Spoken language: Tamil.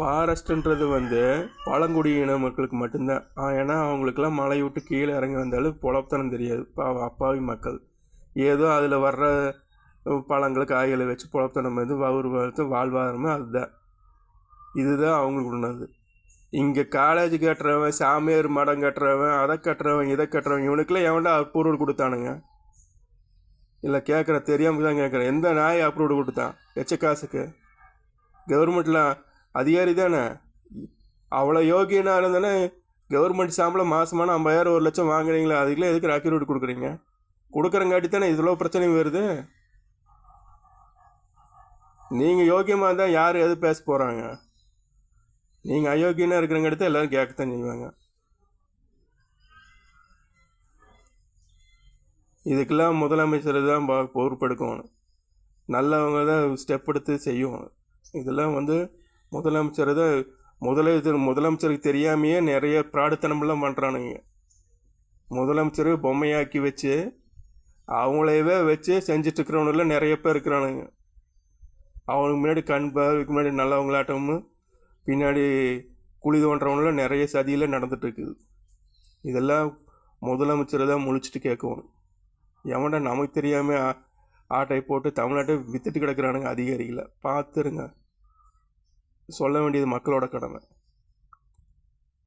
ஃபாரஸ்ட்டுன்றது பழங்குடியின மக்களுக்கு மட்டும்தான். ஏன்னா அவங்களுக்கெல்லாம் மலை விட்டு கீழே இறங்கி வந்தாலும் பொழப்புத்தனம் தெரியாது. அப்பாவி மக்கள் ஏதோ அதில் வர்ற பழங்கள் காய்களை வச்சு பொழப்புத்தனம் வாழ்வாதாரமே அதுதான். இதுதான் அவங்களுக்கு உள்ளது. இங்கே காலேஜ் கட்டுறவன், சாமியார் மடம் கட்டுறவன், அதை கட்டுறவன், இதை கட்டுறவன், இவனுக்கெல்லாம் எவன்டா அப்ரூவல் கொடுத்தானுங்க? இல்லை கேட்குற தெரியாமல் தான் கேட்குறேன். எந்த நாய் அப்ரூவல் கொடுத்தான்? எச்ச காசுக்கு கவர்மெண்ட்டில் அதிகாரி தானே. அவ்வளோ யோகியனாக இருந்தானே கவர்மெண்ட் சம்பளம் மாதமான 50,000 1,00,000 வாங்குறீங்களா? அதுக்குள்ளே எதுக்கு அக்யூரேட் கொடுக்குறீங்க? கொடுக்குறங்காட்டி தானே இவ்வளோ பிரச்சனையும் வருது. நீங்கள் யோகியமாக இருந்தால் யார் எது பேச போகிறாங்க? நீங்கள் அயோக்கியனாக இருக்கிறங்காட்டி தான் எல்லோரும் கேட்கத்தான் செய்வாங்க. இதுக்கெல்லாம் முதலமைச்சர் தான் பொறுப்பெடுக்கணும். நல்லவங்க தான் ஸ்டெப் எடுத்து செய்யணும். இதெல்லாம் முதலமைச்சர் தான் முதலமைச்சருக்கு தெரியாமையே நிறைய பிராடுத்தனமெல்லாம் பண்ணுறானுங்க. முதலமைச்சர் பொம்மையாக்கி வச்சு அவங்களையவே வச்சு செஞ்சிட்ருக்கிறவனுலாம் நிறைய பேர் இருக்கிறானுங்க. அவனுக்கு முன்னாடி இதுக்கு முன்னாடி நல்லவங்களாட்டமும் பின்னாடி குழி தோன்றவங்களாம் நிறைய சதியில் நடந்துகிட்ருக்குது. இதெல்லாம் முதலமைச்சர் தான் முழிச்சிட்டு கேட்கணும். எவன்டா நமக்கு தெரியாமல் ஆட்டை போட்டு தமிழ்நாட்டை வித்துட்டு கிடக்கிறானுங்க அதிகாரிகளை பார்த்துருங்க. சொல்ல வேண்டியது மக்களோட கடமை.